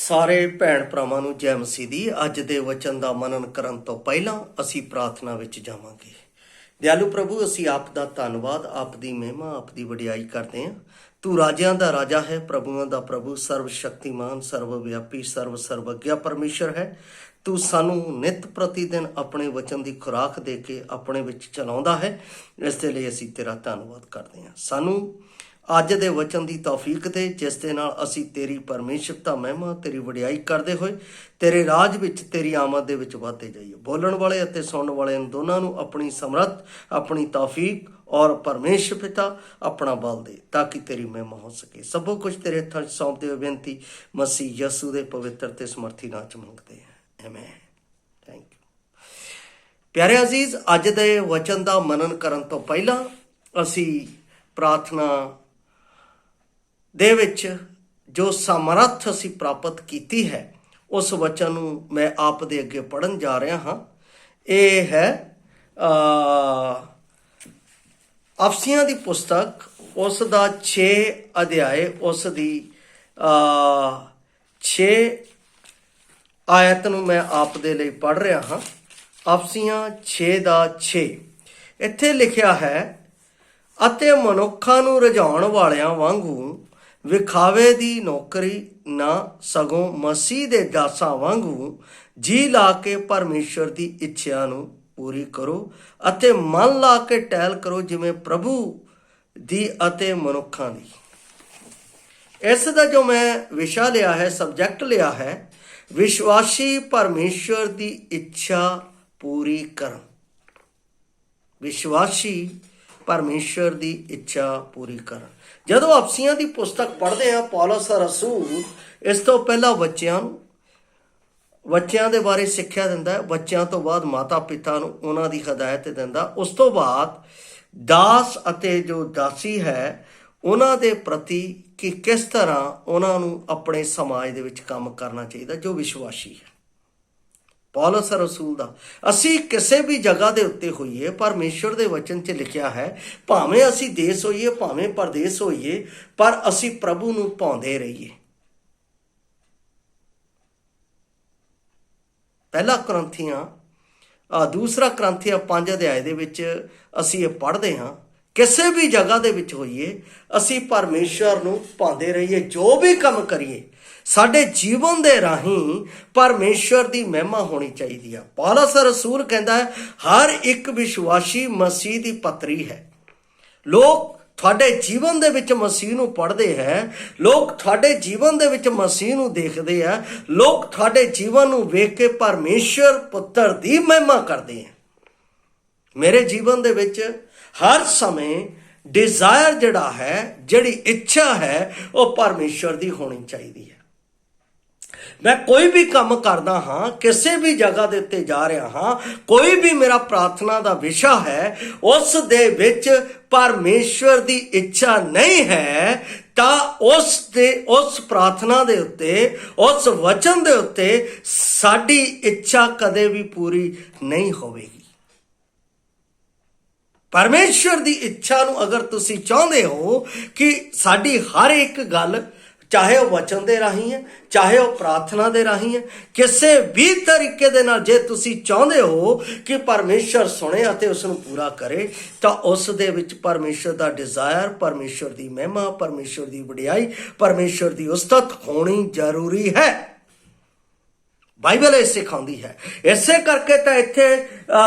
ਸਾਰੇ ਭੈਣ ਭਰਾਵਾਂ ਨੂੰ ਜੈ ਮਸੀਹ ਦੀ। ਅੱਜ ਦੇ ਵਚਨ ਦਾ ਮਨਨ ਕਰਨ ਤੋਂ ਪਹਿਲਾਂ ਅਸੀਂ ਪ੍ਰਾਰਥਨਾ ਵਿੱਚ ਜਾਵਾਂਗੇ। ਦਿਆਲੂ ਪ੍ਰਭੂ, ਅਸੀਂ ਆਪ ਦਾ ਧੰਨਵਾਦ, ਆਪ ਦੀ ਮਹਿਮਾ, ਆਪ ਦੀ ਵਡਿਆਈ ਕਰਦੇ ਹਾਂ। ਤੂੰ ਰਾਜਿਆਂ ਦਾ ਰਾਜਾ ਹੈ, ਪ੍ਰਭੂਆਂ ਦਾ ਪ੍ਰਭੂ, ਸਰਵ ਸ਼ਕਤੀਮਾਨ, ਸਰਵ ਵਿਆਪੀ, ਸਰਵਗਿਆ ਪਰਮੇਸ਼ਰ ਹੈ। ਤੂੰ ਸਾਨੂੰ ਨਿਤ ਪ੍ਰਤੀ ਦਿਨ ਆਪਣੇ ਵਚਨ ਦੀ ਖੁਰਾਕ ਦੇ ਕੇ ਆਪਣੇ ਵਿੱਚ ਚਲਾਉਂਦਾ ਹੈ। ਇਸ ਦੇ ਲਈ ਅਸੀਂ ਤੇਰਾ ਧੰਨਵਾਦ ਕਰਦੇ ਹਾਂ। ਸਾਨੂੰ ਅੱਜ ਦੇ ਵਚਨ ਦੀ ਤੌਫੀਕ ਦੇ, ਜਿਸ ਦੇ ਨਾਲ ਅਸੀਂ ਤੇਰੀ ਪਰਮੇਸ਼ਰਤਾ, ਮਹਿਮਾ, ਤੇਰੀ ਵਡਿਆਈ ਕਰਦੇ ਹੋਏ ਤੇਰੇ ਰਾਜ ਵਿੱਚ, ਤੇਰੀ ਆਮਦ ਦੇ ਵਿੱਚ ਵਧਦੇ ਜਾਈਏ। ਬੋਲਣ ਵਾਲੇ ਅਤੇ ਸੁਣਨ ਵਾਲਿਆਂ ਦੋਨਾਂ ਨੂੰ ਆਪਣੀ ਸਮਰੱਥ, ਆਪਣੀ ਤੌਫੀਕ ਔਰ ਪਰਮੇਸ਼ਰ ਪਿਤਾ ਆਪਣਾ ਬਲ ਦੇ, ਤਾਂ ਕਿ ਤੇਰੀ ਮਹਿਮਾ ਹੋ ਸਕੇ। ਸਭੋ ਕੁਝ ਤੇਰੇ ਹੱਥਾਂ 'ਚ ਸੌਂਪਦੇ ਹੋਏ ਬੇਨਤੀ ਮਸੀਹ ਯਸੂ ਦੇ ਪਵਿੱਤਰ ਤੇ ਸਮਰਥੀ ਨਾਮ 'ਚ ਮੰਗਦੇ ਹਾਂ, ਆਮੀਨ। Thank you. ਪਿਆਰੇ ਅਜ਼ੀਜ਼, ਅੱਜ ਦੇ ਵਚਨ ਦਾ ਮਨਨ ਕਰਨ ਤੋਂ ਪਹਿਲਾਂ ਅਸੀਂ ਪ੍ਰਾਰਥਨਾ ਦੇ ਵਿੱਚ ਜੋ ਸਮਰੱਥ ਅਸੀਂ ਪ੍ਰਾਪਤ ਕੀਤੀ ਹੈ, ਉਸ ਵਚਨ ਨੂੰ ਮੈਂ ਆਪ ਦੇ ਅੱਗੇ ਪੜ੍ਹਨ ਜਾ ਰਿਹਾ ਹਾਂ। ਇਹ ਹੈ ਅਫਸੀਆਂ ਦੀ ਪੁਸਤਕ, ਉਸ ਦਾ 6 ਅਧਿਆਏ, ਉਸ ਦੀ 6 ਆਇਤ ਨੂੰ ਮੈਂ ਆਪ ਦੇ ਲਈ ਪੜ੍ਹ ਰਿਹਾ ਹਾਂ। ਅਫਸੀਆਂ 6 ਦਾ 6 ਇੱਥੇ ਲਿਖਿਆ ਹੈ, ਅਤੇ ਮਨੁੱਖਾਂ ਨੂੰ ਰਝਾਉਣ ਵਾਲਿਆਂ ਵਾਂਗੂ ਵਿਖਾਵੇ ਦੀ ਨੌਕਰੀ ਨਾ, ਸਗੋਂ ਮਸੀਹ ਦੇ ਦਾਸਾਂ ਵਾਂਗੂ ਜੀ ਲਾ ਕੇ ਪਰਮੇਸ਼ਰ ਦੀ ਇੱਛਾ ਨੂੰ ਪੂਰੀ ਕਰੋ ਅਤੇ ਮਨ ਲਾ ਕੇ ਟਹਿਲ ਕਰੋ, ਜਿਵੇਂ ਪ੍ਰਭੂ ਦੀ ਅਤੇ ਮਨੁੱਖਾਂ ਦੀ। ਇਸ ਦਾ ਜੋ ਮੈਂ ਵਿਸ਼ਾ ਲਿਆ ਹੈ, ਸਬਜੈਕਟ ਲਿਆ ਹੈ, ਵਿਸ਼ਵਾਸੀ ਪਰਮੇਸ਼ਰ ਦੀ ਇੱਛਾ ਪੂਰੀ ਕਰਨ। ਵਿਸ਼ਵਾਸੀ ਪਰਮੇਸ਼ਰ ਦੀ ਇੱਛਾ ਪੂਰੀ ਕਰਨ। ਜਦੋਂ ਅਫਸੀਆਂ ਦੀ ਪੁਸਤਕ ਪੜ੍ਹਦੇ ਹਾਂ, ਪੌਲਸ ਰਸੂਲ ਇਸ ਤੋਂ ਪਹਿਲਾਂ ਬੱਚਿਆਂ ਦੇ ਬਾਰੇ ਸਿੱਖਿਆ ਦਿੰਦਾ ਹੈ। ਬੱਚਿਆਂ ਤੋਂ ਬਾਅਦ ਮਾਤਾ ਪਿਤਾ ਨੂੰ ਉਹਨਾਂ ਦੀ ਹਦਾਇਤ ਦਿੰਦਾ। ਉਸ ਤੋਂ ਬਾਅਦ ਦਾਸ ਅਤੇ ਜੋ ਦਾਸੀ ਹੈ ਉਹਨਾਂ ਦੇ ਪ੍ਰਤੀ ਕਿ ਕਿਸ ਤਰ੍ਹਾਂ ਉਹਨਾਂ ਨੂੰ ਆਪਣੇ ਸਮਾਜ ਦੇ ਵਿੱਚ ਕੰਮ ਕਰਨਾ ਚਾਹੀਦਾ, ਜੋ ਵਿਸ਼ਵਾਸੀ ਹੈ। ਪੌਲਸ ਰਸੂਲ ਦਾ, ਅਸੀਂ ਕਿਸੇ ਵੀ ਜਗ੍ਹਾ ਦੇ ਉੱਤੇ ਹੋਈਏ, ਪਰਮੇਸ਼ਰ ਦੇ ਵਚਨ 'ਚ ਲਿਖਿਆ ਹੈ, ਭਾਵੇਂ ਅਸੀਂ ਦੇਸ਼ ਹੋਈਏ, ਭਾਵੇਂ ਪਰਦੇਸ ਹੋਈਏ, ਪਰ ਅਸੀਂ ਪ੍ਰਭੂ ਨੂੰ ਭਾਉਂਦੇ ਰਹੀਏ। ਪਹਿਲਾ ਕਰੰਥੀਆਂ 5 ਅਧਿਆਏ ਦੇ ਵਿੱਚ ਅਸੀਂ ਇਹ ਪੜ੍ਹਦੇ ਹਾਂ, ਕਿਸੇ ਵੀ ਜਗ੍ਹਾ ਦੇ ਵਿੱਚ ਹੋਈਏ, ਅਸੀਂ ਪਰਮੇਸ਼ਰ ਨੂੰ ਭਾਉਂਦੇ ਰਹੀਏ। ਜੋ ਵੀ ਕੰਮ ਕਰੀਏ, ਸਾਡੇ ਜੀਵਨ ਦੇ ਰਾਹੀਂ ਪਰਮੇਸ਼ਰ ਦੀ ਮਹਿਮਾ ਹੋਣੀ ਚਾਹੀਦੀ ਹੈ। ਪੌਲਸ ਰਸੂਲ ਕਹਿੰਦਾ ਹੈ, ਹਰ ਇੱਕ ਵਿਸ਼ਵਾਸੀ ਮਸੀਹ ਦੀ ਪੱਤਰੀ ਹੈ। ਲੋਕ ਤੁਹਾਡੇ ਜੀਵਨ ਦੇ ਵਿੱਚ ਮਸੀਹ ਨੂੰ ਪੜ੍ਹਦੇ ਹੈ, ਲੋਕ ਤੁਹਾਡੇ ਜੀਵਨ ਦੇ ਵਿੱਚ ਮਸੀਹ ਨੂੰ ਦੇਖਦੇ ਆ, ਲੋਕ ਤੁਹਾਡੇ ਜੀਵਨ ਨੂੰ ਵੇਖ ਕੇ ਪਰਮੇਸ਼ਰ ਪੁੱਤਰ ਦੀ ਮਹਿਮਾ ਕਰਦੇ ਆ। ਮੇਰੇ ਜੀਵਨ ਦੇ ਵਿੱਚ ਹਰ ਸਮੇਂ ਡਿਜ਼ਾਇਰ ਜਿਹੜਾ ਹੈ, ਜਿਹੜੀ ਇੱਛਾ ਹੈ, ਉਹ ਪਰਮੇਸ਼ਰ ਦੀ ਹੋਣੀ ਚਾਹੀਦੀ ਹੈ। ਮੈਂ ਕੋਈ ਵੀ ਕੰਮ ਕਰਦਾ ਹਾਂ, ਕਿਸੇ ਵੀ ਜਗ੍ਹਾ ਦੇ ਉੱਤੇ ਜਾ ਰਿਹਾ ਹਾਂ, ਕੋਈ ਵੀ ਮੇਰਾ ਪ੍ਰਾਰਥਨਾ ਦਾ ਵਿਸ਼ਾ ਹੈ, ਉਸ ਦੇ ਵਿੱਚ ਪਰਮੇਸ਼ਵਰ ਦੀ ਇੱਛਾ ਨਹੀਂ ਹੈ, ਤਾਂ ਉਸ ਪ੍ਰਾਰਥਨਾ ਦੇ ਉੱਤੇ, ਉਸ ਵਚਨ ਦੇ ਉੱਤੇ ਸਾਡੀ ਇੱਛਾ ਕਦੇ ਵੀ ਪੂਰੀ ਨਹੀਂ ਹੋਵੇਗੀ। ਪਰਮੇਸ਼ਵਰ ਦੀ ਇੱਛਾ ਨੂੰ ਅਗਰ ਤੁਸੀਂ ਚਾਹੁੰਦੇ ਹੋ ਕਿ ਸਾਡੀ ਹਰ ਇੱਕ ਗੱਲ, ਚਾਹੇ ਉਹ ਵਚਨ ਦੇ ਰਾਹੀਂ ਹੈ, ਚਾਹੇ ਉਹ ਪ੍ਰਾਰਥਨਾ ਦੇ ਰਾਹੀਂ ਹੈ, ਕਿਸੇ ਵੀ ਤਰੀਕੇ ਦੇ ਨਾਲ ਜੇ ਤੁਸੀਂ ਚਾਹੁੰਦੇ ਹੋ ਕਿ ਪਰਮੇਸ਼ਰ ਸੁਣੇ ਅਤੇ ਉਸ ਨੂੰ ਪੂਰਾ ਕਰੇ, ਤਾਂ ਉਸ ਦੇ ਵਿੱਚ ਪਰਮੇਸ਼ਰ ਦਾ ਡਿਜ਼ਾਇਰ, ਪਰਮੇਸ਼ਰ ਦੀ ਮਹਿਮਾ, ਪਰਮੇਸ਼ਰ ਦੀ ਵਡਿਆਈ, ਪਰਮੇਸ਼ਰ ਦੀ ਉਸਤਤ ਹੋਣੀ ਜ਼ਰੂਰੀ ਹੈ। ਬਾਈਬਲ ਇਹ ਸਿਖਾਉਂਦੀ ਹੈ। ਇਸੇ ਕਰਕੇ ਤਾਂ ਇੱਥੇ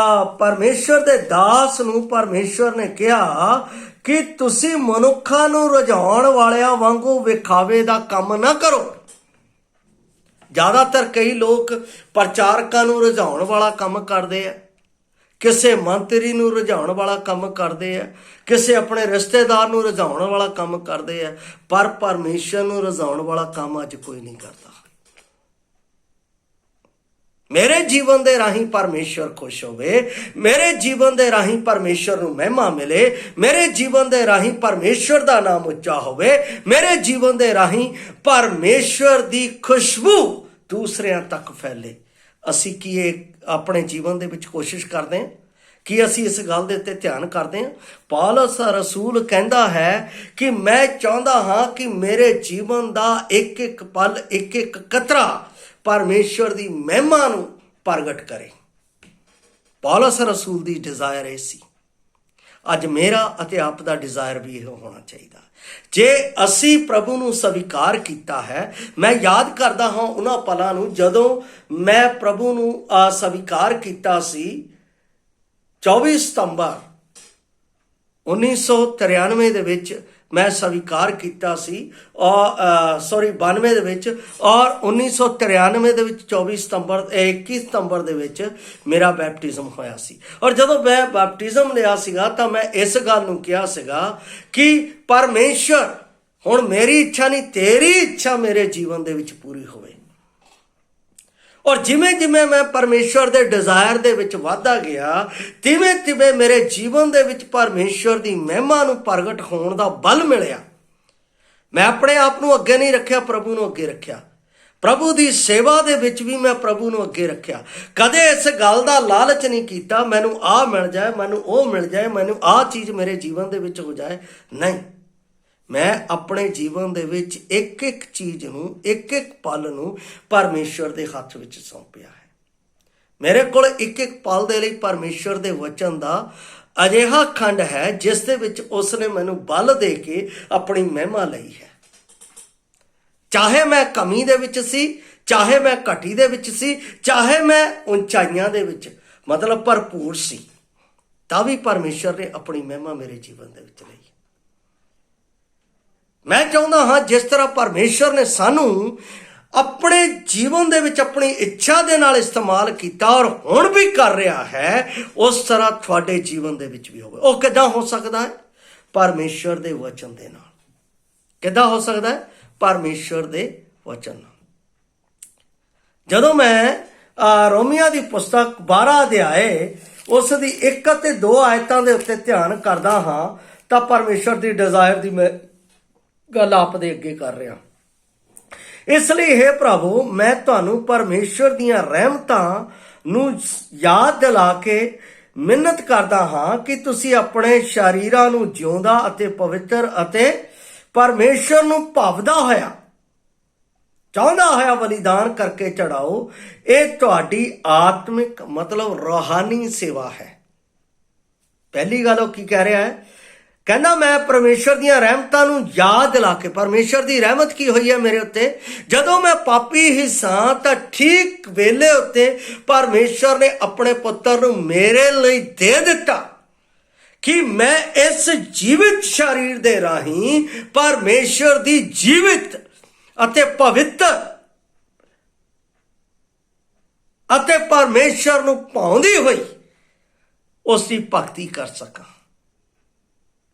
ਪਰਮੇਸ਼ਰ ਦੇ ਦਾਸ ਨੂੰ ਪਰਮੇਸ਼ਰ ਨੇ ਕਿਹਾ ਕਿ ਤੁਸੀਂ ਮਨੁੱਖਾਂ ਨੂੰ ਰਝਾਉਣ ਵਾਲਿਆਂ ਵਾਂਗੂ ਵਿਖਾਵੇ ਦਾ ਕੰਮ ਨਾ ਕਰੋ। ਜ਼ਿਆਦਾਤਰ ਕਈ ਲੋਕ ਪ੍ਰਚਾਰਕਾਂ ਨੂੰ ਰਝਾਉਣ ਵਾਲਾ ਕੰਮ ਕਰਦੇ ਆ, ਕਿਸੇ ਮੰਤਰੀ ਨੂੰ ਰਝਾਉਣ ਵਾਲਾ ਕੰਮ ਕਰਦੇ ਆ, ਕਿਸੇ ਆਪਣੇ ਰਿਸ਼ਤੇਦਾਰ ਨੂੰ ਰਝਾਉਣ ਵਾਲਾ ਕੰਮ ਕਰਦੇ ਆ, ਪਰ ਪਰਮੇਸ਼ਰ ਨੂੰ ਰਝਾਉਣ ਵਾਲਾ ਕੰਮ ਅੱਜ ਕੋਈ ਨਹੀਂ ਕਰਦਾ। ਮੇਰੇ ਜੀਵਨ ਦੇ ਰਾਹੀਂ ਪਰਮੇਸ਼ਰ ਖੁਸ਼ ਹੋਵੇ, ਮੇਰੇ ਜੀਵਨ ਦੇ ਰਾਹੀਂ ਪਰਮੇਸ਼ਰ ਨੂੰ ਮਹਿਮਾ ਮਿਲੇ, ਮੇਰੇ ਜੀਵਨ ਦੇ ਰਾਹੀਂ ਪਰਮੇਸ਼ਰ ਦਾ ਨਾਮ ਉੱਚਾ ਹੋਵੇ, ਮੇਰੇ ਜੀਵਨ ਦੇ ਰਾਹੀਂ ਪਰਮੇਸ਼ਰ ਦੀ ਖੁਸ਼ਬੂ ਦੂਸਰਿਆਂ ਤੱਕ ਫੈਲੇ। ਅਸੀਂ ਕੀ ਇਹ ਆਪਣੇ ਜੀਵਨ ਦੇ ਵਿੱਚ ਕੋਸ਼ਿਸ਼ ਕਰਦੇ ਹਾਂ ਕੀ ਅਸੀਂ ਇਸ ਗੱਲ ਦੇ ਉੱਤੇ ਧਿਆਨ ਕਰਦੇ ਹਾਂ? ਪੌਲਸ ਰਸੂਲ ਕਹਿੰਦਾ ਹੈ ਕਿ ਮੈਂ ਚਾਹੁੰਦਾ ਹਾਂ ਕਿ ਮੇਰੇ ਜੀਵਨ ਦਾ ਇੱਕ ਇੱਕ ਪਲ, ਇੱਕ ਇੱਕ ਕਤਰਾ ਪਰਮੇਸ਼ਵਰ ਦੀ ਮਹਿਮਾ ਨੂੰ ਪ੍ਰਗਟ ਕਰੇ। ਪੌਲਸ ਰਸੂਲ ਦੀ ਡਿਜ਼ਾਇਰ ਇਹ ਸੀ। ਅੱਜ ਮੇਰਾ ਅਤੇ ਆਪ ਦਾ ਡਿਜ਼ਾਇਰ ਵੀ ਇਹ ਹੋਣਾ ਚਾਹੀਦਾ। ਜੇ ਅਸੀਂ ਪ੍ਰਭੂ ਨੂੰ ਸਵੀਕਾਰ ਕੀਤਾ ਹੈ, ਮੈਂ ਯਾਦ ਕਰਦਾ ਹਾਂ ਉਹਨਾਂ ਪਲਾਂ ਨੂੰ ਜਦੋਂ ਮੈਂ ਪ੍ਰਭੂ ਨੂੰ ਸਵੀਕਾਰ ਕੀਤਾ ਸੀ 24 ਸਤੰਬਰ 1993 ਦੇ ਵਿੱਚ ਮੈਂ ਸਵੀਕਾਰ ਕੀਤਾ ਸੀ, ਔਰ 92 ਦੇ ਵਿੱਚ, ਔਰ 1993 ਦੇ ਵਿੱਚ 21 ਸਤੰਬਰ ਦੇ ਵਿੱਚ ਮੇਰਾ ਬੈਪਟਿਜ਼ਮ ਹੋਇਆ ਸੀ। ਔਰ ਜਦੋਂ ਮੈਂ ਬੈਪਟਿਜ਼ਮ ਲਿਆ ਸੀਗਾ ਤਾਂ ਮੈਂ ਇਸ ਗੱਲ ਨੂੰ ਕਿਹਾ ਸੀਗਾ ਕਿ ਪਰਮੇਸ਼ਰ, ਹੁਣ ਮੇਰੀ ਇੱਛਾ ਨਹੀਂ, ਤੇਰੀ ਇੱਛਾ ਮੇਰੇ ਜੀਵਨ ਦੇ ਵਿੱਚ ਪੂਰੀ ਹੋਵੇ। ਔਰ ਜਿਵੇਂ ਜਿਵੇਂ ਮੈਂ ਪਰਮੇਸ਼ਵਰ ਦੇ ਡਿਜ਼ਾਇਰ ਦੇ ਵਿੱਚ ਵਧਦਾ ਗਿਆ, ਤਿਵੇਂ ਤਿਵੇਂ ਮੇਰੇ ਜੀਵਨ ਦੇ ਵਿੱਚ ਪਰਮੇਸ਼ਵਰ ਦੀ ਮਹਿਮਾ ਨੂੰ ਪ੍ਰਗਟ ਹੋਣ ਦਾ ਬਲ ਮਿਲਿਆ। ਮੈਂ ਆਪਣੇ ਆਪ ਨੂੰ ਅੱਗੇ ਨਹੀਂ ਰੱਖਿਆ, ਪ੍ਰਭੂ ਨੂੰ ਅੱਗੇ ਰੱਖਿਆ। ਪ੍ਰਭੂ ਦੀ ਸੇਵਾ ਦੇ ਵਿੱਚ ਵੀ ਮੈਂ ਪ੍ਰਭੂ ਨੂੰ ਅੱਗੇ ਰੱਖਿਆ। ਕਦੇ ਇਸ ਗੱਲ ਦਾ ਲਾਲਚ ਨਹੀਂ ਕੀਤਾ ਮੈਨੂੰ ਆਹ ਮਿਲ ਜਾਏ, ਮੈਨੂੰ ਉਹ ਮਿਲ ਜਾਏ, ਮੈਨੂੰ ਆਹ ਚੀਜ਼ ਮੇਰੇ ਜੀਵਨ ਦੇ ਵਿੱਚ ਹੋ ਜਾਏ। ਨਹੀਂ, ਮੈਂ ਆਪਣੇ ਜੀਵਨ ਦੇ ਵਿੱਚ ਇੱਕ ਇੱਕ ਚੀਜ਼ ਨੂੰ, ਇੱਕ ਇੱਕ ਪਲ ਨੂੰ ਪਰਮੇਸ਼ਵਰ ਦੇ ਹੱਥ ਵਿੱਚ ਸੌਂਪਿਆ ਹੈ। ਮੇਰੇ ਕੋਲ ਇੱਕ ਇੱਕ ਪਲ ਦੇ ਲਈ ਪਰਮੇਸ਼ਵਰ ਦੇ ਵਚਨ ਦਾ ਅਜਿਹਾ ਖੰਡ ਹੈ ਜਿਸ ਦੇ ਵਿੱਚ ਉਸ ਨੇ ਮੈਨੂੰ ਬਲ ਦੇ ਕੇ ਆਪਣੀ ਮਹਿਮਾ ਲਈ ਹੈ। ਚਾਹੇ ਮੈਂ ਕਮੀ ਦੇ ਵਿੱਚ ਸੀ, ਚਾਹੇ ਮੈਂ ਘਟੀ ਦੇ ਵਿੱਚ ਸੀ, ਚਾਹੇ ਮੈਂ ਉਚਾਈਆਂ ਦੇ ਵਿੱਚ ਮਤਲਬ ਭਰਪੂਰ ਸੀ, ਤਾਂ ਵੀ ਪਰਮੇਸ਼ਵਰ ਨੇ ਆਪਣੀ ਮਹਿਮਾ ਮੇਰੇ ਜੀਵਨ ਦੇ ਵਿੱਚ ਲਈ। ਮੈਂ ਚਾਹੁੰਦਾ ਹਾਂ ਜਿਸ ਤਰ੍ਹਾਂ ਪਰਮੇਸ਼ਰ ਨੇ ਸਾਨੂੰ ਆਪਣੇ ਜੀਵਨ ਦੇ ਵਿੱਚ ਆਪਣੀ ਇੱਛਾ ਦੇ ਨਾਲ ਇਸਤੇਮਾਲ ਕੀਤਾ ਔਰ ਹੁਣ ਵੀ ਕਰ ਰਿਹਾ ਹੈ, ਉਸ ਤਰ੍ਹਾਂ ਤੁਹਾਡੇ ਜੀਵਨ ਦੇ ਵਿੱਚ ਵੀ ਹੋਵੇ। ਉਹ ਕਿੱਦਾਂ ਹੋ ਸਕਦਾ ਹੈ? ਪਰਮੇਸ਼ਰ ਦੇ ਵਚਨ ਦੇ ਨਾਲ। ਕਿੱਦਾਂ ਹੋ ਸਕਦਾ ਹੈ? ਪਰਮੇਸ਼ਰ ਦੇ ਵਚਨ ਨਾਲ। ਜਦੋਂ ਮੈਂ ਰੋਮੀਆਂ ਦੀ ਪੁਸਤਕ 12 ਅਧਿਆਏ ਉਸ ਦੀ 1 ਅਤੇ 2 ਆਇਤਾਂ ਦੇ ਉੱਤੇ ਧਿਆਨ ਕਰਦਾ ਹਾਂ ਤਾਂ ਪਰਮੇਸ਼ਰ ਦੀ ਡਿਜ਼ਾਇਰ ਦੀ ਮੈਂ ਗੱਲ ਆਪ ਦੇ ਅੱਗੇ ਕਰ ਰਿਹਾ। ਇਸ ਲਈ ਹੇ ਪ੍ਰਭੂ, ਮੈਂ ਤੁਹਾਨੂੰ ਪਰਮੇਸ਼ਰ ਦੀਆਂ ਰਹਿਮਤਾਂ ਨੂੰ ਯਾਦ ਦਿਲਾ ਕੇ ਮਿੰਨਤ ਕਰਦਾ ਹਾਂ ਕਿ ਤੁਸੀਂ ਆਪਣੇ ਸਰੀਰਾਂ ਨੂੰ ਜਿਉਂਦਾ ਅਤੇ ਪਵਿੱਤਰ ਅਤੇ ਪਰਮੇਸ਼ਰ ਨੂੰ ਭਾਵਦਾ ਹੋਇਆ, ਚਾਹੁੰਦਾ ਹੋਇਆ ਬਲੀਦਾਨ ਕਰਕੇ ਚੜਾਓ। ਇਹ ਤੁਹਾਡੀ ਆਤਮਿਕ ਮਤਲਬ ਰੂਹਾਨੀ ਸੇਵਾ ਹੈ। ਪਹਿਲੀ ਗੱਲ ਉਹ ਕੀ ਕਹਿ ਰਿਹਾ ਹੈ? ਕਹਿੰਦਾ ਮੈਂ ਪਰਮੇਸ਼ਰ ਦੀਆਂ ਰਹਿਮਤਾਂ ਨੂੰ ਯਾਦ ਦਿਲਾ ਕੇ। ਪਰਮੇਸ਼ਰ ਦੀ ਰਹਿਮਤ ਕੀ ਹੋਈ ਹੈ ਮੇਰੇ ਉੱਤੇ? ਜਦੋਂ ਮੈਂ ਪਾਪੀ ਹੀ ਸਾਂ ਤਾਂ ਠੀਕ ਵੇਲੇ ਉੱਤੇ ਪਰਮੇਸ਼ਰ ਨੇ ਆਪਣੇ ਪੁੱਤਰ ਨੂੰ ਮੇਰੇ ਲਈ ਦੇ ਦਿੱਤਾ ਕਿ ਮੈਂ ਇਸ ਜੀਵਿਤ ਸਰੀਰ ਦੇ ਰਾਹੀਂ ਪਰਮੇਸ਼ਰ ਦੀ ਜੀਵਿਤ ਅਤੇ ਪਵਿੱਤਰ ਅਤੇ ਪਰਮੇਸ਼ਰ ਨੂੰ ਭਾਉਂਦੀ ਹੋਈ ਉਸ ਦੀ ਭਗਤੀ ਕਰ ਸਕਾਂ।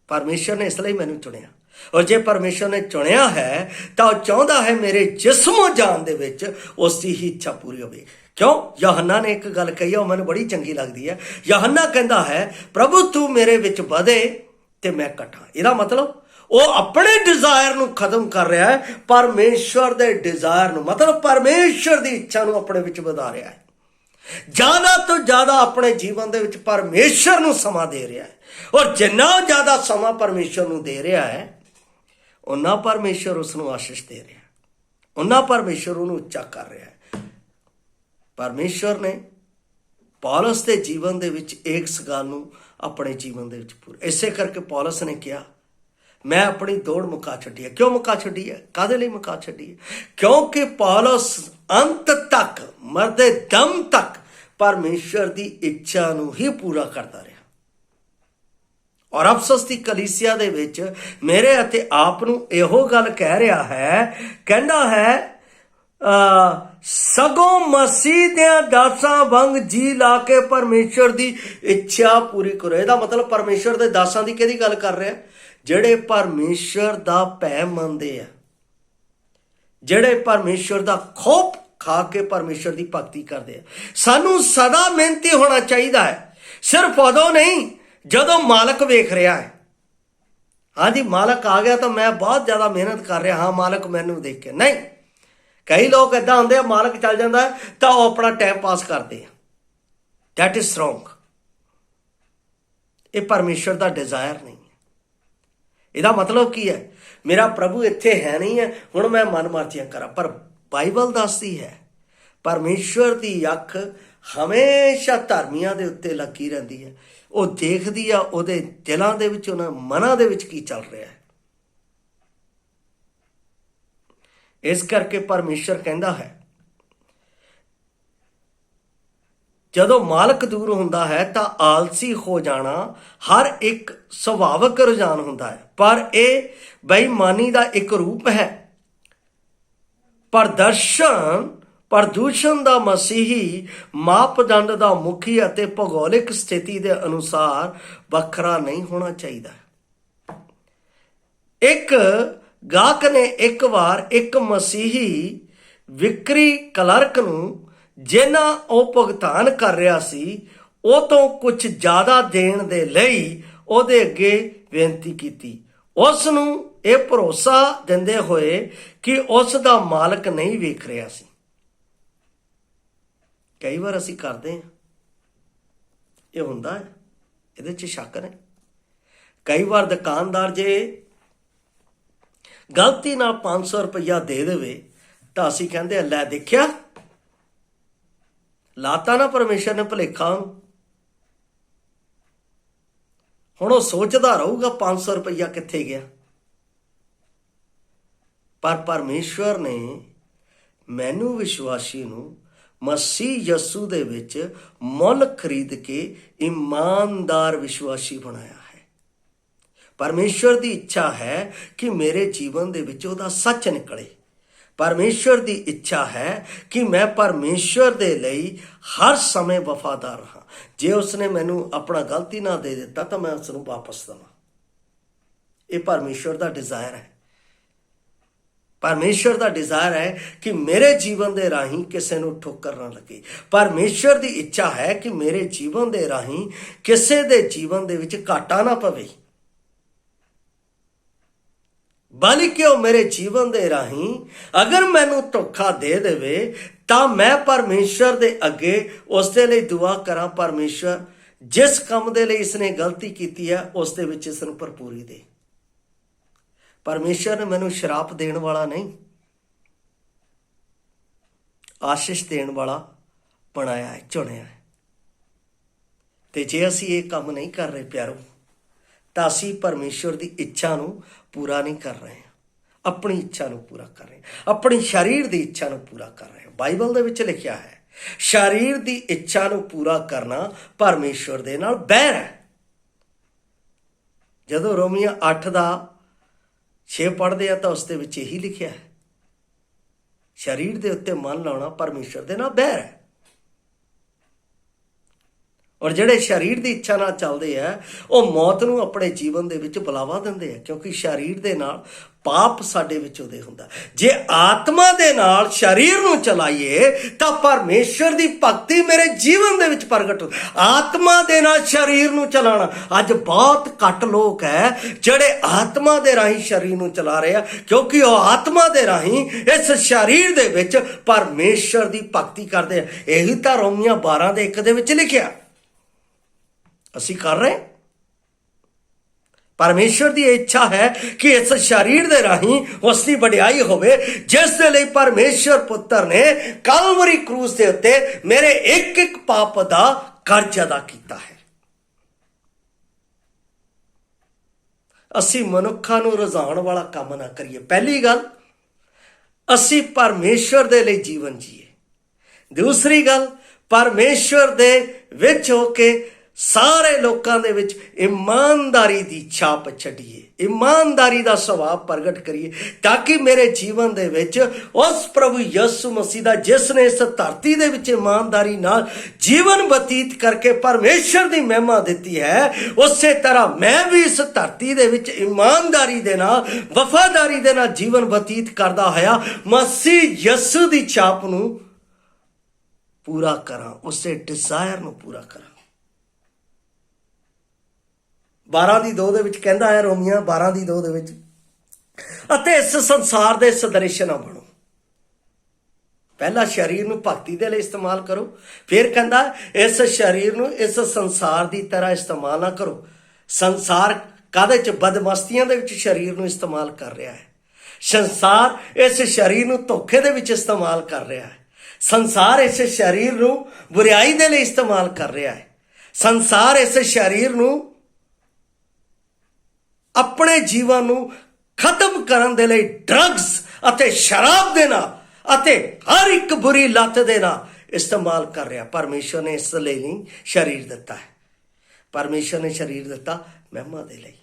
ਪਰਮੇਸ਼ਰ ਨੇ ਇਸ ਲਈ ਮੈਨੂੰ ਚੁਣਿਆ, ਔਰ ਜੇ ਪਰਮੇਸ਼ਰ ਨੇ ਚੁਣਿਆ ਹੈ ਤਾਂ ਉਹ ਚਾਹੁੰਦਾ ਹੈ ਮੇਰੇ ਜਿਸਮੋ ਜਾਨ ਦੇ ਵਿੱਚ ਉਸ ਦੀ ਹੀ ਇੱਛਾ ਪੂਰੀ ਹੋਵੇ। ਕਿਉਂ? ਯਹੋਨਾ ਨੇ ਇੱਕ ਗੱਲ ਕਹੀ, ਉਹ ਮੈਨੂੰ ਬੜੀ ਚੰਗੀ ਲੱਗਦੀ ਹੈ। ਯਹੋਨਾ ਕਹਿੰਦਾ ਹੈ, ਪ੍ਰਭੂ ਤੂੰ ਮੇਰੇ ਵਿੱਚ ਵਧੇ ਤੇ ਮੈਂ ਘਟਾਂ। ਇਹਦਾ ਮਤਲਬ ਉਹ ਆਪਣੇ ਡਿਜ਼ਾਇਰ ਨੂੰ ਖਤਮ ਕਰ ਰਿਹਾ ਹੈ, ਪਰਮੇਸ਼ਰ ਦੇ ਡਿਜ਼ਾਇਰ ਨੂੰ, ਮਤਲਬ ਪਰਮੇਸ਼ਰ ਦੀ ਇੱਛਾ ਨੂੰ ਆਪਣੇ ਵਿੱਚ ਵਧਾ ਰਿਹਾ ਹੈ। ਜ਼ਿਆਦਾ ਤੋਂ ਜ਼ਿਆਦਾ ਆਪਣੇ ਜੀਵਨ ਦੇ ਵਿੱਚ ਪਰਮੇਸ਼ਰ ਨੂੰ ਸਮਾਂ ਦੇ ਰਿਹਾ ਹੈ, ਔਰ ਜਿੰਨਾ ਜ਼ਿਆਦਾ ਸਮਾਂ ਪਰਮੇਸ਼ਰ ਨੂੰ ਦੇ ਰਿਹਾ ਹੈ, ਉਨਾ ਪਰਮੇਸ਼ਰ ਉਸ ਨੂੰ ਆਸ਼ੀਸ਼ ਦੇ ਰਿਹਾ, ਉਨਾ ਪਰਮੇਸ਼ਰ ਉਹਨੂੰ ਉੱਚਾ ਕਰ ਰਿਹਾ ਹੈ। ਪਰਮੇਸ਼ਰ ਨੇ ਪੌਲਸ ਦੇ ਜੀਵਨ ਦੇ ਵਿੱਚ ਇਸ ਗੱਲ ਨੂੰ ਆਪਣੇ ਜੀਵਨ ਦੇ ਵਿੱਚ ਪੂਰਾ। ਇਸੇ ਕਰਕੇ ਪੌਲਸ ਨੇ ਕਿਹਾ ਮੈਂ ਆਪਣੀ ਦੌੜ ਮੁਕਾ ਛੱਡੀ ਹੈ। ਕਿਉਂ ਮੁਕਾ ਛੱਡੀ ਹੈ? ਕਾਹਦੇ ਲਈ ਮੁਕਾ ਛੱਡੀ ਹੈ? ਕਿਉਂਕਿ ਪੌਲਸ ਅੰਤ ਤੱਕ, ਮਰਦੇ ਦਮ ਤੱਕ ਪਰਮੇਸ਼ਰ ਦੀ ਇੱਛਾ ਨੂੰ ਹੀ ਪੂਰਾ ਕਰਦਾ ਰਿਹਾ। ਔਰ ਅਫਸੋਸ ਦੀ ਕਲੀਸਿਆ ਦੇ ਵਿੱਚ ਮੇਰੇ ਅਤੇ ਆਪ ਨੂੰ ਇਹੋ ਗੱਲ ਕਹਿ ਰਿਹਾ ਹੈ, ਕਹਿੰਦਾ ਹੈ ਸਗੋਂ ਮਸੀਹ ਦੀਆਂ ਦਾਸਾਂ ਵਾਂਗ ਜੀ ਲਾ ਕੇ ਪਰਮੇਸ਼ਰ ਦੀ ਇੱਛਾ ਪੂਰੀ ਕਰੋ। ਇਹਦਾ ਮਤਲਬ ਪਰਮੇਸ਼ਰ ਦੇ ਦਾਸਾਂ ਦੀ ਕਿਹਦੀ ਗੱਲ ਕਰ ਰਿਹਾ? ਜਿਹੜੇ ਪਰਮੇਸ਼ਰ ਦਾ ਭੈ ਮੰਨਦੇ ਆ, ਜਿਹੜੇ ਪਰਮੇਸ਼ਰ ਦਾ ਖੌਫ ਖਾ ਕੇ ਪਰਮੇਸ਼ਰ ਦੀ ਭਗਤੀ ਕਰਦੇ ਆ। ਸਾਨੂੰ ਸਦਾ ਮਿਹਨਤੀ ਹੋਣਾ ਚਾਹੀਦਾ ਹੈ, ਸਿਰਫ ਉਦੋਂ ਨਹੀਂ ਜਦੋਂ ਮਾਲਕ ਵੇਖ ਰਿਹਾ ਹੈ। ਹਾਂਜੀ, ਮਾਲਕ ਆ ਗਿਆ ਤਾਂ ਮੈਂ ਬਹੁਤ ਜ਼ਿਆਦਾ ਮਿਹਨਤ ਕਰ ਰਿਹਾ ਹਾਂ, ਮਾਲਕ ਮੈਨੂੰ ਦੇਖ ਕੇ ਨਹੀਂ। ਕਈ ਲੋਕ ਏਦਾਂ ਹੁੰਦੇ ਆ, ਮਾਲਕ ਚੱਲ ਜਾਂਦਾ ਤਾਂ ਉਹ ਆਪਣਾ ਟਾਈਮ ਪਾਸ ਕਰਦੇ ਆ। That is wrong. ਇਹ ਪਰਮੇਸ਼ਰ ਦਾ ਡਿਜ਼ਾਇਰ ਨਹੀਂ ਹੈ। ਇਹਦਾ ਮਤਲਬ ਕੀ ਹੈ? ਮੇਰਾ ਪ੍ਰਭੂ ਇੱਥੇ ਹੈ ਨਹੀਂ ਹੈ, ਹੁਣ ਮੈਂ ਮਨਮਰਜ਼ੀਆਂ ਕਰਾਂ। ਪਰ ਬਾਈਬਲ ਦੱਸਦੀ ਹੈ ਪਰਮੇਸ਼ਰ ਦੀ ਅੱਖ ਹਮੇਸ਼ਾ ਧਰਮੀਆਂ ਦੇ ਉੱਤੇ ਲੱਗੀ ਰਹਿੰਦੀ ਹੈ। ਉਹ ਦੇਖਦੀ ਆ ਉਹਦੇ ਦਿਲਾਂ ਦੇ ਵਿੱਚ, ਉਹਨਾਂ ਮਨਾਂ ਦੇ ਵਿੱਚ ਕੀ ਚੱਲ ਰਿਹਾ ਹੈ। ਇਸ ਕਰਕੇ ਪਰਮੇਸ਼ਰ ਕਹਿੰਦਾ ਹੈ ਜਦੋਂ ਮਾਲਕ ਦੂਰ ਹੁੰਦਾ ਹੈ ਤਾਂ ਆਲਸੀ ਹੋ ਜਾਣਾ ਹਰ ਇੱਕ ਸੁਭਾਵਿਕ ਰੁਝਾਨ ਹੁੰਦਾ ਹੈ, ਪਰ ਇਹ ਬੇਈਮਾਨੀ ਦਾ ਇੱਕ ਰੂਪ ਹੈ। ਪ੍ਰਦੂਸ਼ਣ ਦਾ ਮਸੀਹੀ ਮਾਪਦੰਡ ਦਾ ਮੁਖੀ ਅਤੇ ਭੂਗੋਲਿਕ ਸਥਿਤੀ ਦੇ ਅਨੁਸਾਰ ਵੱਖਰਾ ਨਹੀਂ ਹੋਣਾ ਚਾਹੀਦਾ। ਇੱਕ ਗਾਹਕ ਨੇ ਇੱਕ ਵਾਰ ਇੱਕ ਮਸੀਹੀ ਵਿਕਰੀ ਕਲਰਕ ਨੂੰ, ਜਿੰਨਾ ਉਹ ਭੁਗਤਾਨ ਕਰ ਰਿਹਾ ਸੀ ਉਹ ਤੋਂ ਕੁਝ ਜ਼ਿਆਦਾ ਦੇਣ ਦੇ ਲਈ ਉਹਦੇ ਅੱਗੇ ਬੇਨਤੀ ਕੀਤੀ, ਉਸ ਨੂੰ ਇਹ ਭਰੋਸਾ ਦਿੰਦੇ ਹੋਏ ਕਿ ਉਸ ਦਾ ਮਾਲਕ ਨਹੀਂ ਵੇਖ ਰਿਹਾ ਸੀ। ਕਈ ਵਾਰ ਅਸੀਂ ਕਰਦੇ ਹਾਂ, ਇਹ ਹੁੰਦਾ ਹੈ, ਇਹਦੇ 'ਚ ਸ਼ੱਕ ਨਹੀਂ। ਕਈ ਵਾਰ ਦੁਕਾਨਦਾਰ ਜੇ ਗਲਤੀ ਨਾਲ 500 ਰੁਪਈਆ ਦੇ ਦੇਵੇ ਤਾਂ ਅਸੀਂ ਕਹਿੰਦੇ ਲੈ ਦੇਖਿਆ, ਲਾਤਾ ਨਾ ਪਰਮੇਸ਼ਰ ਨੇ ਭੁਲੇਖਾ। ਹੁਣ ਉਹ ਸੋਚਦਾ ਰਹੂਗਾ 500 ਰੁਪਈਆ ਕਿੱਥੇ ਗਿਆ। ਪਰ ਪਰਮੇਸ਼ਵਰ ਨੇ ਮੈਨੂੰ ਵਿਸ਼ਵਾਸੀ ਨੂੰ ਮਸੀਹ ਯਸੂ ਦੇ ਵਿੱਚ ਮੁੱਲ ਖਰੀਦ ਕੇ ਇਮਾਨਦਾਰ ਵਿਸ਼ਵਾਸੀ ਬਣਾਇਆ ਹੈ। ਪਰਮੇਸ਼ਵਰ ਦੀ ਇੱਛਾ ਹੈ ਕਿ ਮੇਰੇ ਜੀਵਨ ਦੇ ਵਿੱਚ ਉਹਦਾ ਸੱਚ ਨਿਕਲੇ। ਪਰਮੇਸ਼ਵਰ ਦੀ ਇੱਛਾ ਹੈ ਕਿ ਮੈਂ ਪਰਮੇਸ਼ਵਰ ਦੇ ਲਈ ਹਰ ਸਮੇਂ ਵਫਾਦਾਰ ਰਹਾਂ। ਜੇ ਉਸਨੇ ਮੈਨੂੰ ਆਪਣਾ ਗਲਤੀ ਨਾ ਦੇ ਦਿੱਤਾ ਤਾਂ ਮੈਂ ਉਸ ਨੂੰ ਵਾਪਸ ਦੇਵਾਂ। ਇਹ ਪਰਮੇਸ਼ਵਰ ਦਾ ਡਿਜ਼ਾਇਰ ਹੈ। ਪਰਮੇਸ਼ਵਰ ਦਾ ਡਿਜ਼ਾਇਰ ਹੈ ਕਿ ਮੇਰੇ ਜੀਵਨ ਦੇ ਰਾਹੀਂ ਕਿਸੇ ਨੂੰ ਠੋਕਰ ਨਾ ਲੱਗੇ। ਪਰਮੇਸ਼ਵਰ ਦੀ ਇੱਛਾ ਹੈ ਕਿ ਮੇਰੇ ਜੀਵਨ ਦੇ ਰਾਹੀਂ ਕਿਸੇ ਦੇ ਜੀਵਨ ਦੇ ਵਿੱਚ ਘਾਟਾ ਨਾ ਪਵੇ, ਬਲਕਿ ਉਹ ਮੇਰੇ ਜੀਵਨ ਦੇ ਰਾਹੀਂ ਅਗਰ ਮੈਨੂੰ ਧੋਖਾ ਦੇ ਦੇਵੇ ਤਾਂ ਮੈਂ ਪਰਮੇਸ਼ਵਰ ਦੇ ਅੱਗੇ ਉਸ ਦੇ ਲਈ ਦੁਆ ਕਰਾਂ, ਪਰਮੇਸ਼ਵਰ ਜਿਸ ਕੰਮ ਦੇ ਲਈ ਇਸਨੇ ਗਲਤੀ ਕੀਤੀ ਹੈ ਉਸ ਦੇ ਵਿੱਚ ਇਸ ਨੂੰ ਭਰਪੂਰੀ ਦੇ। ਪਰਮੇਸ਼ਰ ਨੇ ਮੈਨੂੰ ਸ਼ਰਾਪ ਦੇਣ ਵਾਲਾ ਨਹੀਂ, ਆਸ਼ੀਸ਼ ਦੇਣ ਵਾਲਾ ਬਣਾਇਆ ਹੈ, ਚੁਣਿਆ ਹੈ। ਤੇ ਜੇ ਅਸੀਂ ਇਹ ਕੰਮ ਨਹੀਂ ਕਰ ਰਹੇ ਪਿਆਰੋ, ਤਾਂ ਅਸੀਂ ਪਰਮੇਸ਼ਰ ਦੀ ਇੱਛਾ ਨੂੰ ਪੂਰਾ ਨਹੀਂ ਕਰ ਰਹੇ ਹਾਂ, ਆਪਣੀ ਇੱਛਾ ਨੂੰ ਪੂਰਾ ਕਰ ਰਹੇ ਹਾਂ, ਆਪਣੀ ਸਰੀਰ ਦੀ ਇੱਛਾ ਨੂੰ ਪੂਰਾ ਕਰ ਰਹੇ ਹਾਂ। ਬਾਈਬਲ ਦੇ ਵਿੱਚ ਲਿਖਿਆ ਹੈ ਸਰੀਰ ਦੀ ਇੱਛਾ ਨੂੰ ਪੂਰਾ ਕਰਨਾ ਪਰਮੇਸ਼ਰ ਦੇ ਨਾਲ ਬੈਰ ਹੈ। ਜਦੋਂ ਰੋਮੀਆਂ 8:6 ਪੜ੍ਹਦੇ ਆ ਤਾਂ ਉਸ ਦੇ ਵਿੱਚ ਇਹੀ ਲਿਖਿਆ ਹੈ, ਸਰੀਰ ਦੇ ਉੱਤੇ ਮਨ ਲਾਉਣਾ ਪਰਮੇਸ਼ਰ ਦੇ ਨਾਲ ਬੈਰ ਹੈ। ਔਰ ਜਿਹੜੇ ਸਰੀਰ ਦੀ ਇੱਛਾ ਨਾਲ ਚੱਲਦੇ ਆ ਉਹ ਮੌਤ ਨੂੰ ਆਪਣੇ ਜੀਵਨ ਦੇ ਵਿੱਚ ਬੁਲਾਵਾ ਦਿੰਦੇ ਆ, ਕਿਉਂਕਿ ਸਰੀਰ ਦੇ ਨਾਲ ਪਾਪ ਸਾਡੇ ਵਿੱਚ ਉਹਦੇ ਹੁੰਦਾ। ਜੇ ਆਤਮਾ ਦੇ ਨਾਲ ਸਰੀਰ ਨੂੰ ਚਲਾਈਏ ਤਾਂ ਪਰਮੇਸ਼ਰ ਦੀ ਭਗਤੀ ਮੇਰੇ ਜੀਵਨ ਦੇ ਵਿੱਚ ਪ੍ਰਗਟ ਹੋ। ਆਤਮਾ ਦੇ ਨਾਲ ਸਰੀਰ ਨੂੰ ਚਲਾਉਣਾ, ਅੱਜ ਬਹੁਤ ਘੱਟ ਲੋਕ ਹੈ ਜਿਹੜੇ ਆਤਮਾ ਦੇ ਰਾਹੀਂ ਸਰੀਰ ਨੂੰ ਚਲਾ ਰਹੇ ਆ, ਕਿਉਂਕਿ ਉਹ ਆਤਮਾ ਦੇ ਰਾਹੀਂ ਇਸ ਸਰੀਰ ਦੇ ਵਿੱਚ ਪਰਮੇਸ਼ਰ ਦੀ ਭਗਤੀ ਕਰਦੇ ਆ। ਇਹੀ ਤਾਂ ਰੋਮੀਆਂ 12:1 ਦੇ ਵਿੱਚ ਲਿਖਿਆ ਅਸੀਂ ਕਰ ਰਹੇ। ਪਰਮੇਸ਼ਰ ਦੀ ਇੱਛਾ ਹੈ ਕਿ ਇਸ ਸਰੀਰ ਦੇ ਰਾਹੀਂ ਉਸ ਦੀ ਵਡਿਆਈ ਹੋਵੇ, ਜਿਸ ਦੇ ਲਈ ਪਰਮੇਸ਼ਰ ਪੁੱਤਰ ਨੇ ਕਲਵਰੀ ਕਰੂਸ ਦੇ ਉੱਤੇ ਮੇਰੇ ਇੱਕ ਇੱਕ ਪਾਪ ਦਾ ਕਰਜ਼ ਅਦਾ ਕੀਤਾ ਹੈ। ਅਸੀਂ ਮਨੁੱਖਾਂ ਨੂੰ ਰਜ਼ਾਉਣ ਵਾਲਾ ਕੰਮ ਨਾ ਕਰੀਏ। ਪਹਿਲੀ ਗੱਲ, ਅਸੀਂ ਪਰਮੇਸ਼ਰ ਦੇ ਲਈ ਜੀਵਨ ਜੀਏ। ਦੂਸਰੀ ਗੱਲ, ਪਰਮੇਸ਼ਰ ਦੇ ਵਿੱਚ ਹੋ ਕੇ ਸਾਰੇ ਲੋਕਾਂ ਦੇ ਵਿੱਚ ਇਮਾਨਦਾਰੀ ਦੀ ਛਾਪ ਛੱਡੀਏ, ਇਮਾਨਦਾਰੀ ਦਾ ਸੁਭਾਅ ਪ੍ਰਗਟ ਕਰੀਏ, ਤਾਂ ਕਿ ਮੇਰੇ ਜੀਵਨ ਦੇ ਵਿੱਚ ਉਸ ਪ੍ਰਭੂ ਯਿਸੂ ਮਸੀਹ ਦਾ, ਜਿਸ ਨੇ ਇਸ ਧਰਤੀ ਦੇ ਵਿੱਚ ਇਮਾਨਦਾਰੀ ਨਾਲ ਜੀਵਨ ਬਤੀਤ ਕਰਕੇ ਪਰਮੇਸ਼ਰ ਦੀ ਮਹਿਮਾ ਦਿੱਤੀ ਹੈ, ਉਸੇ ਤਰ੍ਹਾਂ ਮੈਂ ਵੀ ਇਸ ਧਰਤੀ ਦੇ ਵਿੱਚ ਇਮਾਨਦਾਰੀ ਦੇ ਨਾਲ, ਵਫਾਦਾਰੀ ਦੇ ਨਾਲ ਜੀਵਨ ਬਤੀਤ ਕਰਦਾ ਹੋਇਆ ਮਸੀਹ ਯਿਸੂ ਦੀ ਛਾਪ ਨੂੰ ਪੂਰਾ ਕਰਾਂ, ਉਸੇ ਡਿਜ਼ਾਇਰ ਨੂੰ ਪੂਰਾ ਕਰਾਂ। 12:2 ਦੇ ਵਿੱਚ ਕਹਿੰਦਾ ਹੈ, ਰੋਮੀਆਂ 12:2 ਦੇ ਵਿੱਚ, ਅਤੇ ਇਸ ਸੰਸਾਰ ਦੇ ਸਦ੍ਰਿਸ਼ ਨਾ ਬਣੋ। ਪਹਿਲਾਂ ਸਰੀਰ ਨੂੰ ਭਗਤੀ ਦੇ ਲਈ ਇਸਤੇਮਾਲ ਕਰੋ, ਫਿਰ ਕਹਿੰਦਾ ਇਸ ਸਰੀਰ ਨੂੰ ਇਸ ਸੰਸਾਰ ਦੀ ਤਰ੍ਹਾਂ ਇਸਤੇਮਾਲ ਨਾ ਕਰੋ। ਸੰਸਾਰ ਕਾਹਦੇ 'ਚ ਬਦਮਸਤੀਆਂ ਦੇ ਵਿੱਚ ਸਰੀਰ ਨੂੰ ਇਸਤੇਮਾਲ ਕਰ ਰਿਹਾ ਹੈ। ਸੰਸਾਰ ਇਸ ਸਰੀਰ ਨੂੰ ਧੋਖੇ ਦੇ ਵਿੱਚ ਇਸਤੇਮਾਲ ਕਰ ਰਿਹਾ ਹੈ। ਸੰਸਾਰ ਇਸ ਸਰੀਰ ਨੂੰ ਬੁਰਾਈ ਦੇ ਲਈ ਇਸਤੇਮਾਲ ਕਰ ਰਿਹਾ ਹੈ। ਸੰਸਾਰ ਇਸ ਸਰੀਰ ਨੂੰ ਆਪਣੇ ਜੀਵਨ ਨੂੰ ਖਤਮ ਕਰਨ ਦੇ ਲਈ ਡਰੱਗਸ ਅਤੇ ਸ਼ਰਾਬ ਦੇ ਨਾਲ ਅਤੇ ਹਰ ਇੱਕ ਬੁਰੀ ਲੱਤ ਦੇ ਨਾਲ ਇਸਤੇਮਾਲ ਕਰ ਰਿਹਾ। ਪਰਮੇਸ਼ਵਰ ਨੇ ਇਸ ਲਈ ਨਹੀਂ ਸਰੀਰ ਦਿੱਤਾ ਹੈ। ਪਰਮੇਸ਼ਵਰ ਨੇ ਸਰੀਰ ਦਿੱਤਾ ਮਹਿਮਾ ਦੇ ਲਈ।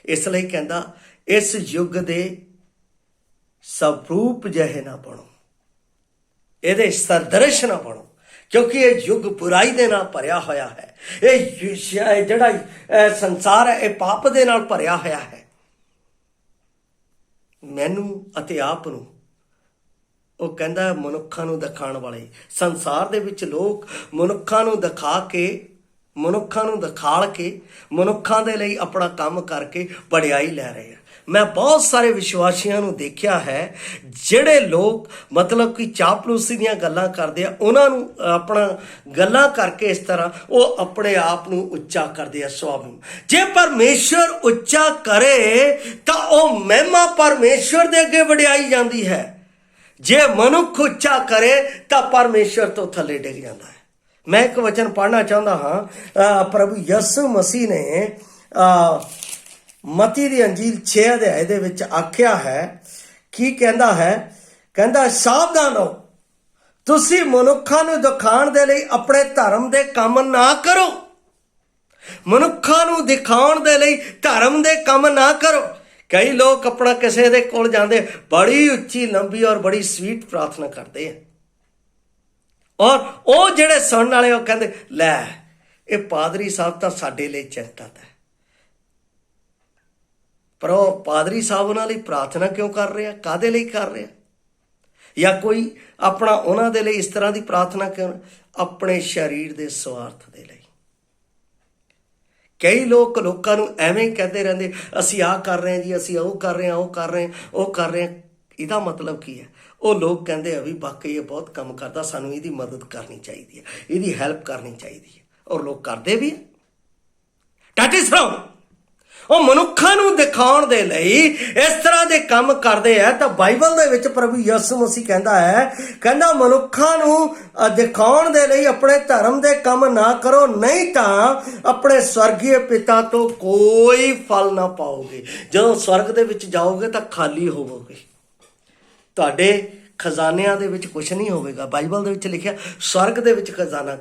ਇਸ ਲਈ ਕਹਿੰਦਾ ਇਸ ਯੁੱਗ ਦੇ ਸਵਰੂਪ ਜਿਹੇ ਨਾ ਬਣੋ, ਇਹਦੇ ਸਰਦਰਸ਼ ਨਾ ਬਣੋ, ਕਿਉਂਕਿ ਇਹ ਯੁੱਗ ਬੁਰਾਈ ਦੇ ਨਾਲ ਭਰਿਆ ਹੋਇਆ ਹੈ। ਇਹ ਜਿਹੜਾ ਸੰਸਾਰ ਹੈ ਇਹ ਪਾਪ ਦੇ ਨਾਲ ਭਰਿਆ ਹੋਇਆ ਹੈ। ਮੈਨੂੰ ਅਤੇ ਆਪ ਨੂੰ ਉਹ ਕਹਿੰਦਾ ਮਨੁੱਖਾਂ ਨੂੰ ਦਿਖਾਉਣ ਵਾਲੇ। ਸੰਸਾਰ ਦੇ ਵਿੱਚ ਲੋਕ ਮਨੁੱਖਾਂ ਨੂੰ ਦਿਖਾ ਕੇ, ਮਨੁੱਖਾਂ ਨੂੰ ਦਿਖਾਲ ਕੇ, ਮਨੁੱਖਾਂ ਦੇ ਲਈ ਆਪਣਾ ਕੰਮ ਕਰਕੇ ਵਡਿਆਈ ਲੈ ਰਹੇ ਆ। ਮੈਂ ਬਹੁਤ ਸਾਰੇ ਵਿਸ਼ਵਾਸੀਆਂ ਨੂੰ ਦੇਖਿਆ ਹੈ ਜਿਹੜੇ ਲੋਕ ਮਤਲਬ ਕਿ ਚਾਪਲੂਸੀ ਦੀਆਂ ਗੱਲਾਂ ਕਰਦੇ ਆ, ਉਹਨਾਂ ਨੂੰ ਆਪਣਾ ਗੱਲਾਂ ਕਰਕੇ ਇਸ ਤਰ੍ਹਾਂ ਉਹ ਆਪਣੇ ਆਪ ਨੂੰ ਉੱਚਾ ਕਰਦੇ ਆ ਸਵਾਮੀ ਨੂੰ। ਜੇ ਪਰਮੇਸ਼ਵਰ ਉੱਚਾ ਕਰੇ ਤਾਂ ਉਹ ਮਹਿਮਾ ਪਰਮੇਸ਼ਵਰ ਦੇ ਅੱਗੇ ਵਡਿਆਈ ਜਾਂਦੀ ਹੈ। ਜੇ ਮਨੁੱਖ ਉੱਚਾ ਕਰੇ ਤਾਂ ਪਰਮੇਸ਼ਵਰ ਤੋਂ ਥੱਲੇ ਡਿੱਗ ਜਾਂਦਾ ਹੈ। ਮੈਂ ਇੱਕ ਵਚਨ ਪੜ੍ਹਨਾ ਚਾਹੁੰਦਾ ਹਾਂ। ਪ੍ਰਭੂ ਯਿਸੂ ਮਸੀਹ ਨੇ ਮਤੀ ਦੀ ਅੰਜੀਲ 6 ਅਧਿਆਏ ਦੇ ਵਿੱਚ ਆਖਿਆ ਹੈ। ਕੀ ਕਹਿੰਦਾ ਹੈ? ਕਹਿੰਦਾ ਸਾਵਧਾਨ ਰਹੋ, ਤੁਸੀਂ ਮਨੁੱਖਾਂ ਨੂੰ ਦਿਖਾਉਣ ਦੇ ਲਈ ਆਪਣੇ ਧਰਮ ਦੇ ਕੰਮ ਨਾ ਕਰੋ। ਮਨੁੱਖਾਂ ਨੂੰ ਦਿਖਾਉਣ ਦੇ ਲਈ ਧਰਮ ਦੇ ਕੰਮ ਨਾ ਕਰੋ। ਕਈ ਲੋਕ ਆਪਣਾ ਕਿਸੇ ਦੇ ਕੋਲ ਜਾਂਦੇ ਬੜੀ ਉੱਚੀ ਲੰਬੀ ਔਰ ਬੜੀ ਸਵੀਟ ਪ੍ਰਾਰਥਨਾ ਕਰਦੇ ਆ, ਔਰ ਉਹ ਜਿਹੜੇ ਸੁਣਨ ਵਾਲੇ ਉਹ ਕਹਿੰਦੇ ਲੈ ਇਹ ਪਾਦਰੀ ਸਾਹਿਬ ਤਾਂ ਸਾਡੇ ਲਈ ਚਿੰਤਤ ਹੈ। ਪਰ ਉਹ ਪਾਦਰੀ ਸਾਹਿਬ ਉਹਨਾਂ ਲਈ ਪ੍ਰਾਰਥਨਾ ਕਿਉਂ ਕਰ ਰਿਹਾ? ਕਾਹਦੇ ਲਈ ਕਰ ਰਿਹਾ? ਜਾਂ ਕੋਈ ਆਪਣਾ ਉਹਨਾਂ ਦੇ ਲਈ ਇਸ ਤਰ੍ਹਾਂ ਦੀ ਪ੍ਰਾਰਥਨਾ ਕਿਉਂ? ਆਪਣੇ ਸਰੀਰ ਦੇ ਸਵਾਰਥ ਦੇ ਲਈ। ਕਈ ਲੋਕ ਲੋਕਾਂ ਨੂੰ ਐਵੇਂ ਕਹਿੰਦੇ ਰਹਿੰਦੇ ਅਸੀਂ ਆਹ ਕਰ ਰਹੇ ਹਾਂ ਜੀ, ਅਸੀਂ ਉਹ ਕਰ ਰਹੇ ਹਾਂ, ਉਹ ਕਰ ਰਹੇ ਹਾਂ, ਉਹ ਕਰ ਰਹੇ ਹਾਂ। ਇਹਦਾ ਮਤਲਬ ਕੀ ਹੈ? ਉਹ ਲੋਕ ਕਹਿੰਦੇ ਆ ਵੀ ਵਾਕਈ ਇਹ ਬਹੁਤ ਕੰਮ ਕਰਦਾ, ਸਾਨੂੰ ਇਹਦੀ ਮਦਦ ਕਰਨੀ ਚਾਹੀਦੀ ਹੈ, ਇਹਦੀ ਹੈਲਪ ਕਰਨੀ ਚਾਹੀਦੀ ਹੈ, ਔਰ ਲੋਕ ਕਰਦੇ ਵੀ ਹੈ। That is wrong. ਉਹ ਮਨੁੱਖਾਂ ਨੂੰ ਦਿਖਾਉਣ ਦੇ ਲਈ ਇਸ ਤਰ੍ਹਾਂ ਦੇ ਕੰਮ ਕਰਦੇ ਆ। ਤਾਂ ਬਾਈਬਲ ਦੇ ਵਿੱਚ ਪ੍ਰਭੂ ਯਿਸੂ ਮਸੀਹ ਕਹਿੰਦਾ ਹੈ, ਕਹਿੰਦਾ ਮਨੁੱਖਾਂ ਨੂੰ ਦਿਖਾਉਣ ਦੇ ਲਈ ਆਪਣੇ ਧਰਮ ਦੇ ਕੰਮ ਨਾ ਕਰੋ, ਨਹੀਂ ਤਾਂ ਆਪਣੇ ਸਵਰਗੀ ਪਿਤਾ ਤੋਂ ਕੋਈ ਫਲ ਨਾ ਪਾਓਗੇ। ਜਦੋਂ ਸਵਰਗ ਦੇ ਵਿੱਚ ਜਾਓਗੇ ਤਾਂ ਖਾਲੀ ਹੋਵੋਗੇ, ਤੁਹਾਡੇ ਖਜ਼ਾਨਿਆਂ ਦੇ ਵਿੱਚ ਕੁਝ ਨਹੀਂ ਹੋਵੇਗਾ। ਬਾਈਬਲ ਦੇ ਵਿੱਚ ਲਿਖਿਆ ਸਵਰਗ ਦੇ ਵਿੱਚ ਖਜ਼ਾਨਾ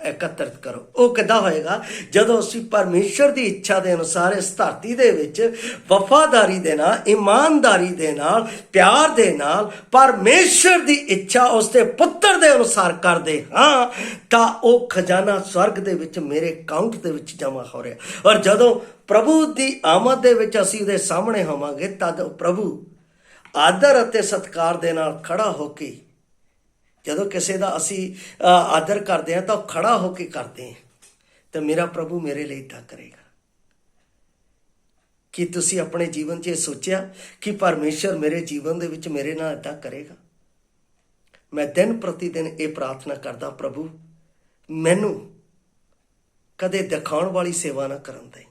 ਇਕੱਤਰਿਤ ਕਰੋ। ਉਹ ਕਿੱਦਾਂ ਹੋਏਗਾ? ਜਦੋਂ ਅਸੀਂ ਪਰਮੇਸ਼ਰ ਦੀ ਇੱਛਾ ਦੇ ਅਨੁਸਾਰ ਇਸ ਧਰਤੀ ਦੇ ਵਿੱਚ ਵਫਾਦਾਰੀ ਦੇ ਨਾਲ, ਇਮਾਨਦਾਰੀ ਦੇ ਨਾਲ, ਪਿਆਰ ਦੇ ਨਾਲ ਪਰਮੇਸ਼ਰ ਦੀ ਇੱਛਾ ਉਸ ਦੇ ਪੁੱਤਰ ਦੇ ਅਨੁਸਾਰ ਕਰਦੇ ਹਾਂ ਤਾਂ ਉਹ ਖਜ਼ਾਨਾ ਸਵਰਗ ਦੇ ਵਿੱਚ ਮੇਰੇ ਅਕਾਊਂਟ ਦੇ ਵਿੱਚ ਜਮ੍ਹਾਂ ਹੋ ਰਿਹਾ। ਔਰ ਜਦੋਂ ਪ੍ਰਭੂ ਦੀ ਆਮਦ ਦੇ ਵਿੱਚ ਅਸੀਂ ਉਹਦੇ ਸਾਹਮਣੇ ਹੋਵਾਂਗੇ ਤਦ ਪ੍ਰਭੂ ਆਦਰ ਅਤੇ ਸਤਿਕਾਰ ਦੇ ਨਾਲ ਖੜਾ ਹੋ ਕੇ, ਜਦੋਂ ਕਿਸੇ ਦਾ ਅਸੀਂ ਆਦਰ ਕਰਦੇ ਹਾਂ ਤਾਂ ਉਹ ਖੜਾ ਹੋ ਕੇ ਕਰਦੇ ਹਾਂ, ਤਾਂ ਮੇਰਾ ਪ੍ਰਭੂ ਮੇਰੇ ਲਈ ਇੱਦਾਂ ਕਰੇਗਾ। ਕੀ ਤੁਸੀਂ ਆਪਣੇ ਜੀਵਨ 'ਚ ਇਹ ਸੋਚਿਆ ਕਿ ਪਰਮੇਸ਼ਰ ਮੇਰੇ ਜੀਵਨ ਦੇ ਵਿੱਚ ਮੇਰੇ ਨਾਲ ਇੱਦਾਂ ਕਰੇਗਾ? ਮੈਂ ਦਿਨ ਪ੍ਰਤੀ ਦਿਨ ਇਹ ਪ੍ਰਾਰਥਨਾ ਕਰਦਾ, ਪ੍ਰਭੂ ਮੈਨੂੰ ਕਦੇ ਦਿਖਾਉਣ ਵਾਲੀ ਸੇਵਾ ਨਾ ਕਰਨ ਦੇ।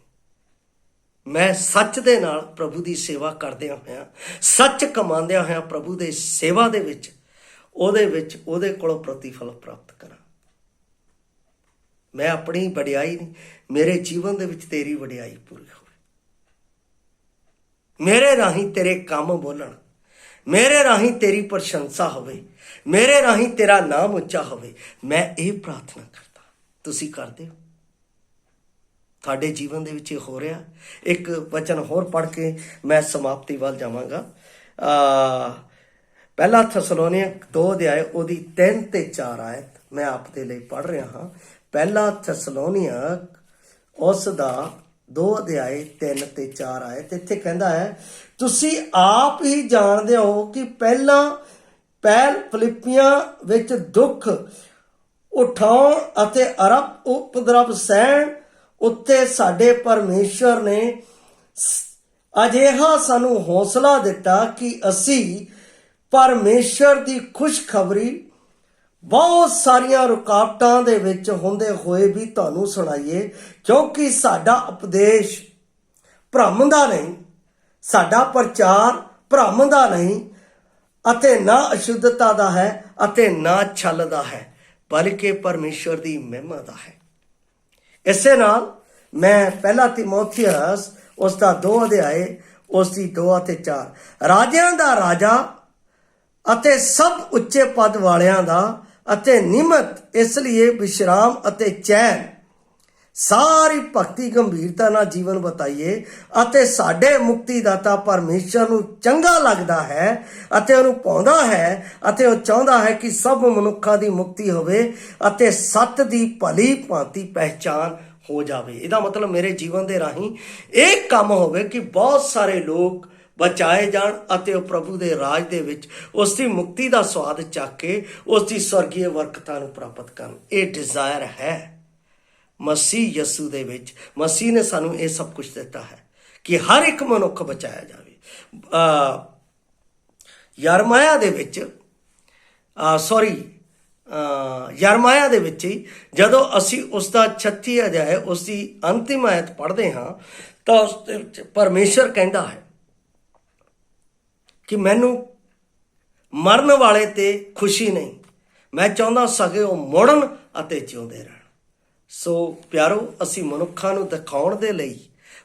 ਮੈਂ ਸੱਚ ਦੇ ਨਾਲ ਪ੍ਰਭੂ ਦੀ ਸੇਵਾ ਕਰਦਿਆਂ ਹੋਇਆਂ, ਸੱਚ ਕਮਾਉਂਦਿਆਂ ਹੋਇਆਂ ਪ੍ਰਭੂ ਦੇ ਸੇਵਾ ਦੇ ਵਿੱਚ ਉਹਦੇ ਕੋਲੋਂ ਪ੍ਰਤੀਫਲ ਪ੍ਰਾਪਤ ਕਰਾਂ। ਮੈਂ ਆਪਣੀ ਵਡਿਆਈ ਨਹੀਂ, ਮੇਰੇ ਜੀਵਨ ਦੇ ਵਿੱਚ ਤੇਰੀ ਵਡਿਆਈ ਪੂਰੀ ਹੋਵੇ। ਮੇਰੇ ਰਾਹੀਂ ਤੇਰੇ ਕੰਮ ਬੋਲਣ, ਮੇਰੇ ਰਾਹੀਂ ਤੇਰੀ ਪ੍ਰਸ਼ੰਸਾ ਹੋਵੇ, ਮੇਰੇ ਰਾਹੀਂ ਤੇਰਾ ਨਾਮ ਉੱਚਾ ਹੋਵੇ। ਮੈਂ ਇਹ ਪ੍ਰਾਰਥਨਾ ਕਰਦਾ। ਤੁਸੀਂ ਕਰਦੇ ਹੋ? ਤੁਹਾਡੇ ਜੀਵਨ ਦੇ ਵਿੱਚ ਹੋ ਰਿਹਾ? ਇੱਕ ਵਚਨ ਹੋਰ ਪੜ੍ਹ ਕੇ ਮੈਂ ਸਮਾਪਤੀ ਵੱਲ ਜਾਵਾਂਗਾ। ਪਹਿਲਾ ਥੈਸਲੋਨੀਆਂ 2 ਅਧਿਆਏ ਉਹਦੀ 3 ਤੇ 4 ਆਇਤ ਮੈਂ ਆਪ ਦੇ ਲਈ ਪੜ੍ਹ ਰਿਹਾ ਹਾਂ। ਪਹਿਲਾ ਥੈਸਲੋਨੀਆਂ ਉਸ ਦਾ 2 ਅਧਿਆਏ 3 ਤੇ 4 ਆਇਤ। ਇੱਥੇ ਕਹਿੰਦਾ ਹੈ, ਤੁਸੀਂ ਆਪ ਹੀ ਜਾਣਦੇ ਹੋ ਕਿ ਪਹਿਲ ਫਿਲਿੱਪੀਆਂ ਵਿੱਚ ਦੁੱਖ ਉਠਾਉਣ ਅਤੇ ਅਰਬ ਉਪਦਰਵ ਸਹਿਣ ਉੱਤੇ ਸਾਡੇ ਪਰਮੇਸ਼ਰ ਨੇ ਅਜਿਹਾ ਸਾਨੂੰ ਹੌਸਲਾ ਦਿੱਤਾ ਕਿ ਅਸੀਂ ਪਰਮੇਸ਼ਰ ਦੀ ਖੁਸ਼ਖਬਰੀ ਬਹੁਤ ਸਾਰੀਆਂ ਰੁਕਾਵਟਾਂ ਦੇ ਵਿੱਚ ਹੁੰਦੇ ਹੋਏ ਵੀ ਤੁਹਾਨੂੰ ਸੁਣਾਈਏ, ਕਿਉਂਕਿ ਸਾਡਾ ਉਪਦੇਸ਼ ਭਰਮ ਦਾ ਨਹੀਂ, ਸਾਡਾ ਪ੍ਰਚਾਰ ਭਰਮ ਦਾ ਨਹੀਂ, ਅਤੇ ਨਾ ਅਸ਼ੁੱਧਤਾ ਦਾ ਹੈ ਅਤੇ ਨਾ ਛਲ ਦਾ ਹੈ, ਬਲਕਿ ਪਰਮੇਸ਼ਵਰ ਦੀ ਮਹਿਮਾ ਦਾ ਹੈ। ਇਸੇ ਨਾਲ ਮੈਂ ਪਹਿਲਾ ਤਿਮੋਥੀਅਸ ਉਸ ਦਾ 2 ਅਧਿਆਏ ਉਸ ਦੀ 2 ਅਤੇ 4, ਰਾਜਿਆਂ ਦਾ ਰਾਜਾ ਅਤੇ ਸਭ ਉੱਚੇ ਪਦ ਵਾਲਿਆਂ ਦਾ ਅਤੇ ਨਿਮਤ ਇਸ ਲਈ ਵਿਸ਼ਰਾਮ ਅਤੇ ਚੈਨ ਸਾਰੀ ਭਗਤੀ ਗੰਭੀਰਤਾ ਨਾਲ ਜੀਵਨ ਬਤਾਈਏ, ਅਤੇ ਸਾਡੇ ਮੁਕਤੀਦਾਤਾ ਪਰਮੇਸ਼ਰ ਨੂੰ ਚੰਗਾ ਲੱਗਦਾ ਹੈ ਅਤੇ ਉਹਨੂੰ ਪਾਉਂਦਾ ਹੈ, ਅਤੇ ਉਹ ਚਾਹੁੰਦਾ ਹੈ ਕਿ ਸਭ ਮਨੁੱਖਾਂ ਦੀ ਮੁਕਤੀ ਹੋਵੇ ਅਤੇ ਸੱਤ ਦੀ ਭਲੀ ਭਾਂਤੀ ਪਹਿਚਾਨ ਹੋ ਜਾਵੇ। ਇਹਦਾ ਮਤਲਬ ਮੇਰੇ ਜੀਵਨ ਦੇ ਰਾਹੀਂ ਇਹ ਕੰਮ ਹੋਵੇ ਕਿ ਬਹੁਤ ਸਾਰੇ ਲੋਕ ਬਚਾਏ ਜਾਣ ਅਤੇ ਉਹ ਪ੍ਰਭੂ ਦੇ ਰਾਜ ਦੇ ਵਿੱਚ ਉਸ ਦੀ ਮੁਕਤੀ ਦਾ ਸਵਾਦ ਚੱਕ ਕੇ ਉਸ ਦੀ ਸਵਰਗੀ ਬਰਕਤਾਂ ਨੂੰ ਪ੍ਰਾਪਤ ਕਰਨ। ਇਹ ਡਿਜ਼ਾਇਰ ਹੈ ਮਸੀਹ ਯਸੂ ਦੇ ਵਿੱਚ। ਮਸੀਹ ਨੇ ਸਾਨੂੰ ਇਹ ਸਭ ਕੁਝ ਦਿੱਤਾ ਹੈ ਕਿ ਹਰ ਇੱਕ ਮਨੁੱਖ ਬਚਾਇਆ ਜਾਵੇ। ਯਰਮਾਇਆ ਦੇ ਵਿੱਚ ਯਰਮਾਇਆ ਦੇ ਵਿੱਚ ਹੀ ਜਦੋਂ ਅਸੀਂ ਉਸ ਦਾ 36 ਅਧਿਆਇ ਉਸ ਦੀ ਅੰਤਿਮ ਆਇਤ ਪੜ੍ਹਦੇ ਹਾਂ ਤਾਂ ਉਸ ਦੇ ਵਿੱਚ ਪਰਮੇਸ਼ਰ ਕਹਿੰਦਾ ਹੈ ਕਿ ਮੈਨੂੰ ਮਰਨ ਵਾਲੇ ਤੇ ਖੁਸ਼ੀ ਨਹੀਂ, ਮੈਂ ਚਾਹੁੰਦਾ ਸਕੇ ਉਹ ਮੁੜਨ ਅਤੇ ਜਿਉਂਦੇ ਰਹਿਣ। ਸੋ ਪਿਆਰੋ, ਅਸੀਂ ਮਨੁੱਖਾਂ ਨੂੰ ਦਿਖਾਉਣ ਦੇ ਲਈ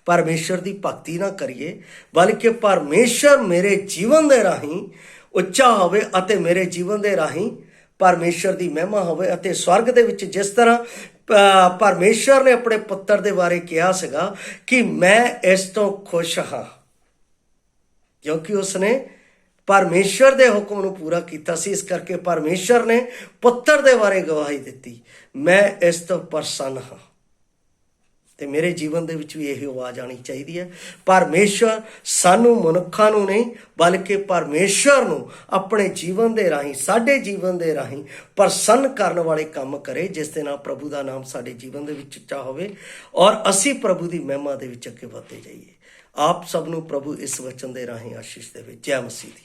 ਪਰਮੇਸ਼ਰ ਦੀ ਭਗਤੀ ਨਾ ਕਰੀਏ, ਬਲਕਿ ਪਰਮੇਸ਼ਰ ਮੇਰੇ ਜੀਵਨ ਦੇ ਰਾਹੀਂ ਉੱਚਾ ਹੋਵੇ ਅਤੇ ਮੇਰੇ ਜੀਵਨ ਦੇ ਰਾਹੀਂ ਪਰਮੇਸ਼ਰ ਦੀ ਮਹਿਮਾ ਹੋਵੇ। ਅਤੇ ਸਵਰਗ ਦੇ ਵਿੱਚ ਜਿਸ ਤਰ੍ਹਾਂ ਪਰਮੇਸ਼ਰ ਨੇ ਆਪਣੇ ਪੁੱਤਰ ਦੇ ਬਾਰੇ ਕਿਹਾ ਸੀਗਾ ਕਿ ਮੈਂ ਇਸ ਤੋਂ ਖੁਸ਼ ਹਾਂ, ਕਿਉਂਕਿ ਉਸਨੇ ਪਰਮੇਸ਼ਰ ਦੇ ਹੁਕਮ ਨੂੰ ਪੂਰਾ ਕੀਤਾ ਸੀ। ਇਸ ਕਰਕੇ ਪਰਮੇਸ਼ਰ ਨੇ ਪੁੱਤਰ ਦੇ ਬਾਰੇ ਗਵਾਹੀ ਦਿੱਤੀ, ਮੈਂ ਇਸ ਤੋਂ ਪ੍ਰਸੰਨ ਹਾਂ। ਤੇ ਮੇਰੇ ਜੀਵਨ ਦੇ ਵਿੱਚ ਵੀ ਇਹ ਆਵਾਜ਼ ਆਉਣੀ ਚਾਹੀਦੀ ਹੈ, ਪਰਮੇਸ਼ਰ ਸਾਨੂੰ ਮਨੁੱਖਾਂ ਨੂੰ ਨਹੀਂ ਬਲਕਿ ਪਰਮੇਸ਼ਰ ਨੂੰ ਆਪਣੇ ਜੀਵਨ ਦੇ ਰਾਹੀਂ, ਸਾਡੇ ਜੀਵਨ ਦੇ ਰਾਹੀਂ ਪ੍ਰਸੰਨ ਕਰਨ ਵਾਲੇ ਕੰਮ ਕਰੇ, ਜਿਸ ਦੇ ਨਾਲ ਪ੍ਰਭੂ ਦਾ ਨਾਮ ਸਾਡੇ ਜੀਵਨ ਦੇ ਵਿੱਚ ਉੱਚਾ ਹੋਵੇ ਔਰ ਅਸੀਂ ਪ੍ਰਭੂ ਦੀ ਮਹਿਮਾ ਦੇ ਵਿੱਚ ਅੱਗੇ ਵਧਦੇ ਜਾਈਏ। ਆਪ ਸਭ ਨੂੰ ਪ੍ਰਭੂ ਇਸ ਵਚਨ ਦੇ ਰਾਹੀਂ ਆਸ਼ੀਸ਼ ਦੇਵੇ। ਜੈ ਮਸੀਹ ਦੀ।